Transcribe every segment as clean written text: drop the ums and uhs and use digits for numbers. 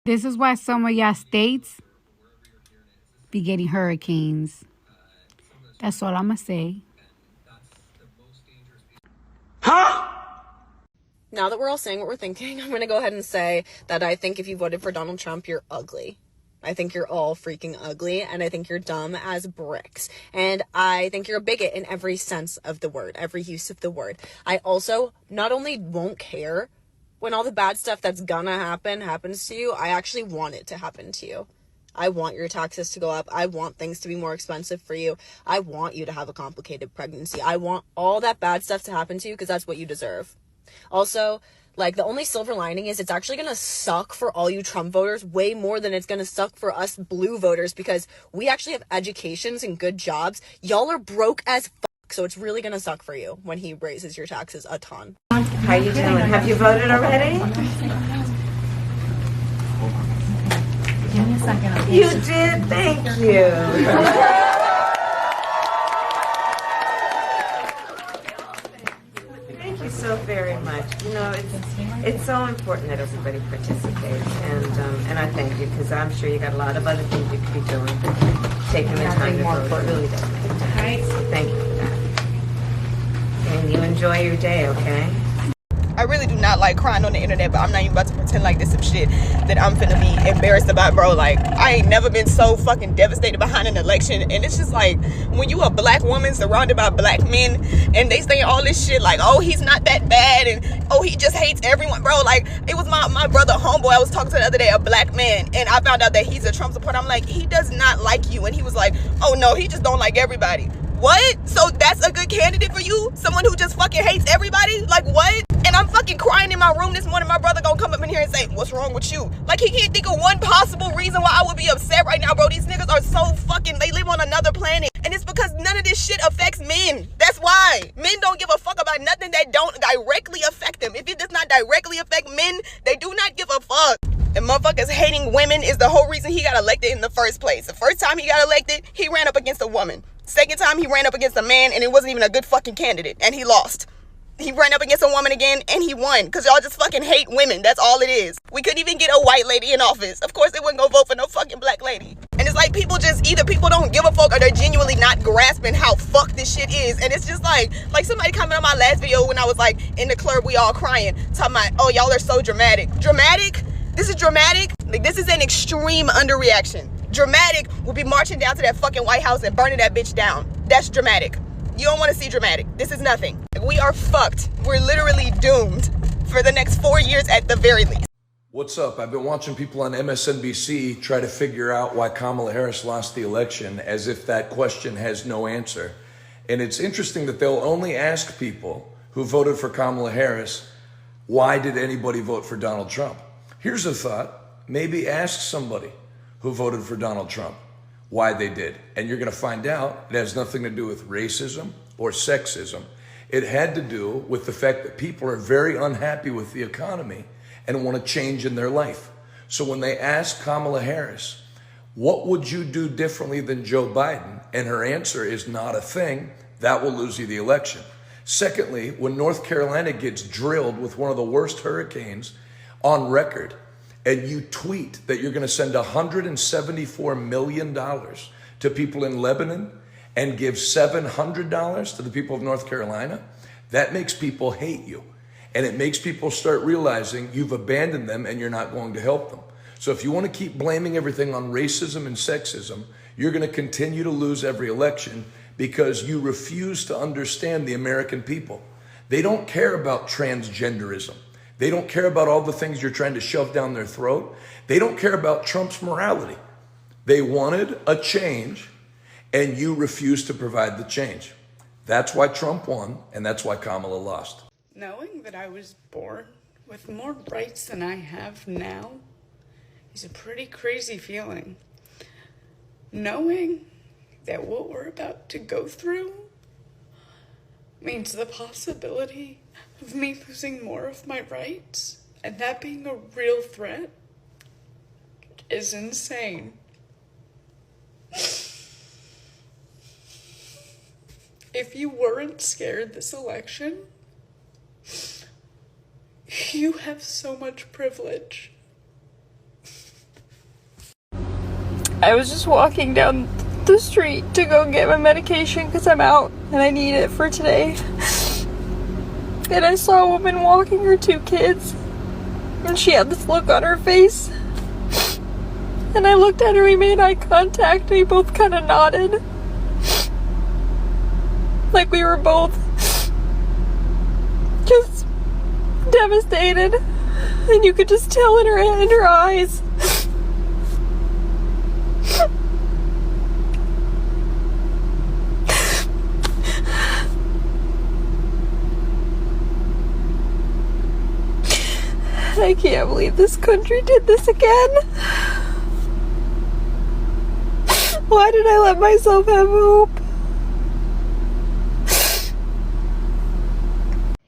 This is why some of y'all states be getting hurricanes. That's all I'm going to say. Now that we're all saying what we're thinking, I'm going to go ahead and say that I think if you voted for Donald Trump, you're ugly. I think you're all freaking ugly, and I think you're dumb as bricks. And I think you're a bigot in every sense of the word, every use of the word. I also not only won't care when all the bad stuff that's gonna happen happens to you, I actually want it to happen to you. I want your taxes to go up. I want things to be more expensive for you. I want you to have a complicated pregnancy. I want all that bad stuff to happen to you because that's what you deserve. Also, like, the only silver lining is it's actually gonna suck for all you Trump voters way more than it's gonna suck for us blue voters because we actually have educations and good jobs. Y'all are broke as fuck, so it's really gonna suck for you when he raises your taxes a ton. How you doing? Have you voted already? Give me a second. Okay? You did? Thank you. Thank you so very much. You know, it's so important that everybody participates, and I thank you because I'm sure you got a lot of other things you could be doing. Taking the time to vote really does make a difference. So thank you for that. And you enjoy your day, okay? I really do not like crying on the internet, but I'm not even about to pretend like this some shit that I'm finna be embarrassed about, bro. Like, I ain't never been so fucking devastated behind an election. And it's just like, when you a black woman surrounded by black men and they say all this shit like, oh, he's not that bad and oh, he just hates everyone, bro. Like, it was my brother homeboy I was talking to the other day, a black man, and I found out that he's a Trump supporter. I'm like, he does not like you. And he was like, oh no, he just don't like everybody. What? So that's a good candidate for you? Someone who just fucking hates everybody? Like, what? And I'm fucking crying in my room this morning. My brother gonna come up in here and say, what's wrong with you? Like, he can't think of one possible reason why I would be upset right now, bro. These niggas are so fucking, they live on another planet. And it's because none of this shit affects men. That's why. Men don't give a fuck about nothing that don't directly affect them. If it does not directly affect men, they do not give a fuck. And motherfuckers hating women is the whole reason he got elected in the first place. The first time he got elected, he ran up against a woman. Second time, he ran up against a man, and it wasn't even a good fucking candidate, and he lost. He ran up against a woman again, and he won, because y'all just fucking hate women. That's all it is. We couldn't even get a white lady in office. Of course, they wouldn't go vote for no fucking black lady. And it's like, people just, either people don't give a fuck, or they're genuinely not grasping how fucked this shit is. And it's just like somebody commented on my last video when I was like, in the club, we all crying, talking about, oh, y'all are so dramatic. Dramatic? This is dramatic? Like, this is an extreme underreaction. Dramatic will be marching down to that fucking White House and burning that bitch down. That's dramatic. You don't want to see dramatic. This is nothing. We are fucked. We're literally doomed for the next 4 years at the very least. What's up? I've been watching people on MSNBC try to figure out why Kamala Harris lost the election as if that question has no answer. And it's interesting that they'll only ask people who voted for Kamala Harris, why did anybody vote for Donald Trump? Here's a thought. Maybe ask somebody who voted for Donald Trump why they did. And you're going to find out it has nothing to do with racism or sexism. It had to do with the fact that people are very unhappy with the economy and want to change in their life. So when they ask Kamala Harris, what would you do differently than Joe Biden? And her answer is not a thing. That will lose you the election. Secondly, when North Carolina gets drilled with one of the worst hurricanes on record, and you tweet that you're going to send $174 million to people in Lebanon and give $700 to the people of North Carolina, that makes people hate you. And it makes people start realizing you've abandoned them and you're not going to help them. So if you want to keep blaming everything on racism and sexism, you're going to continue to lose every election because you refuse to understand the American people. They don't care about transgenderism. They don't care about all the things you're trying to shove down their throat. They don't care about Trump's morality. They wanted a change, and you refused to provide the change. That's why Trump won, and that's why Kamala lost. Knowing that I was born with more rights than I have now is a pretty crazy feeling. Knowing that what we're about to go through means the possibility of me losing more of my rights, and that being a real threat, is insane. If you weren't scared this election, you have so much privilege. I was just walking down the street to go get my medication because I'm out and I need it for today. And I saw a woman walking her 2 kids. And she had this look on her face. And I looked at her, we made eye contact, and we both kind of nodded. Like we were both just devastated. And you could just tell in her eyes. I can't believe this country did this again. Why did I let myself have hope?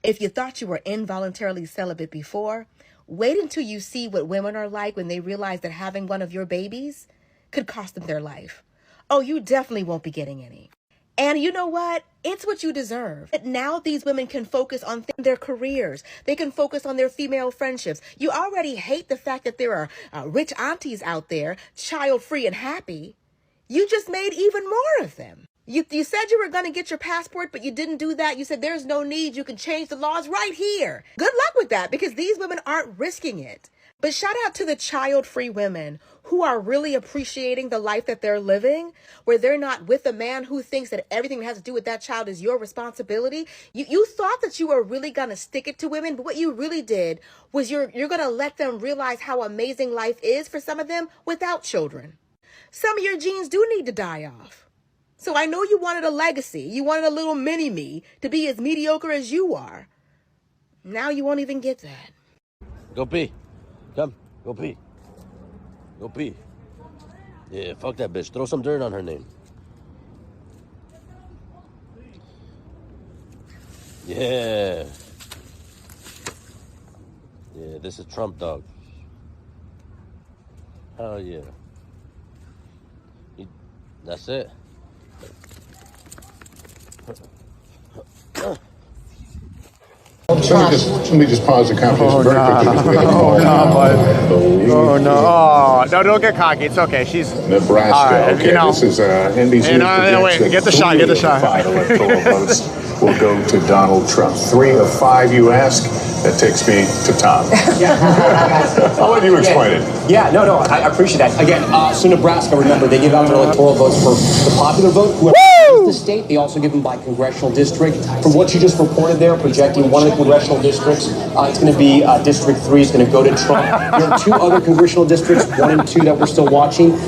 If you thought you were involuntarily celibate before, wait until you see what women are like when they realize that having one of your babies could cost them their life. Oh, you definitely won't be getting any. And you know what? It's what you deserve. Now these women can focus on their careers. They can focus on their female friendships. You already hate the fact that there are rich aunties out there, child-free and happy. You just made even more of them. You said you were going to get your passport, but you didn't do that. You said there's no need. You can change the laws right here. Good luck with that, because these women aren't risking it. But shout out to the child-free women who are really appreciating the life that they're living, where they're not with a man who thinks that everything that has to do with that child is your responsibility. You thought that you were really going to stick it to women, but what you really did was you're going to let them realize how amazing life is for some of them without children. Some of your genes do need to die off. So I know you wanted a legacy. You wanted a little mini-me to be as mediocre as you are. Now you won't even get that. Go pee. Come, go pee. Go pee. Yeah, fuck that bitch. Throw some dirt on her name. Yeah. Yeah, this is Trump dog. Hell yeah. That's it. Let me just pause the conversation very quickly. Oh, no. Oh, no, don't get cocky. It's okay. She's Nebraska. Right, okay, this is NBC. Wait, get the shot. Get the shot. 5 electoral votes will go to Donald Trump. 3 of 5, you ask. That takes me to Tom. I'll let you explain it. Yeah, no, I appreciate that. Again, so Nebraska, remember, they give out their electoral votes for the popular vote. Whoever wins the state, they also give them by congressional district. From what you just reported there, projecting one of the congressional districts, it's going to be District 3 is going to go to Trump. There are 2 other congressional districts, 1 and 2, that we're still watching.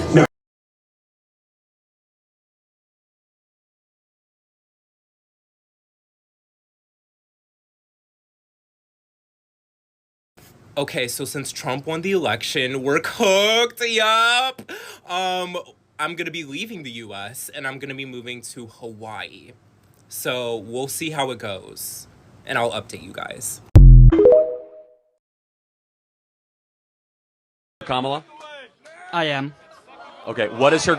Okay, so since Trump won the election, we're cooked. Yup. I'm gonna be leaving the US and I'm gonna be moving to Hawaii. So we'll see how it goes. And I'll update you guys. Kamala? I am. Okay, what is her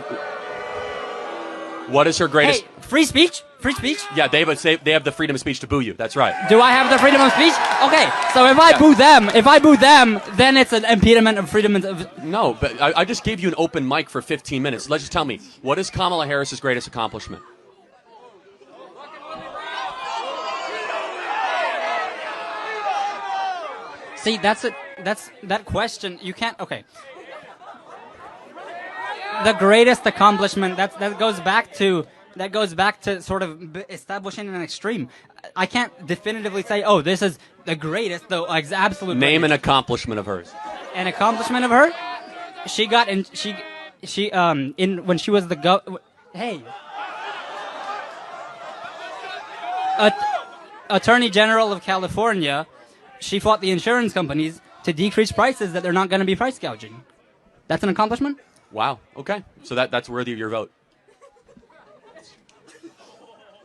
greatest... Hey, free speech? Free speech? Yeah, they have the freedom of speech to boo you. That's right. Do I have the freedom of speech? Okay, so if I boo them, then it's an impediment of freedom of... No, but I just gave you an open mic for 15 minutes. Let's just tell me, what is Kamala Harris's greatest accomplishment? See, that question, you can't... Okay. The greatest accomplishment, that goes back to sort of establishing an extreme. I can't definitively say, oh, this is the greatest, though, absolute Name greatest. an accomplishment of hers. An accomplishment of her? She got in, when she was the Attorney General of California, she fought the insurance companies to decrease prices that they're not going to be price gouging. That's an accomplishment? Wow, okay. So that's worthy of your vote.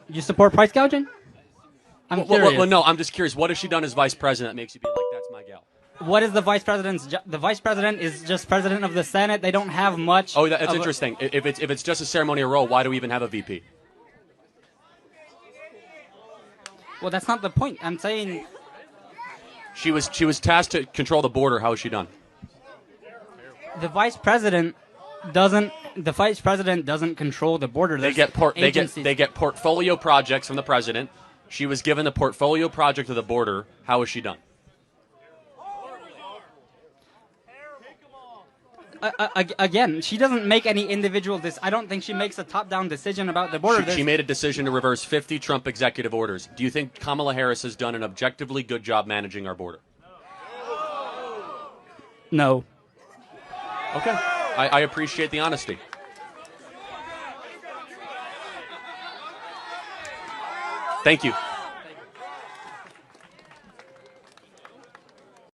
You support price gouging? I'm curious. Well, no, I'm just curious. What has she done as vice president that makes you be like, that's my gal? What is the vice president's job? The vice president is just president of the Senate. They don't have much. Oh, that's interesting. If it's just a ceremonial role, why do we even have a VP? Well, that's not the point. I'm saying she was tasked to control the border. How has she done? The vice president doesn't the vice president doesn't control the border. They There's get agencies. they get portfolio projects from the president. She was given the portfolio project of the border. How was she done? Again, she doesn't make any individual. I don't think she makes a top-down decision about the border. She made a decision to reverse 50 Trump executive orders. Do you think Kamala Harris has done an objectively good job managing our border? No. Okay. I appreciate the honesty. Thank you.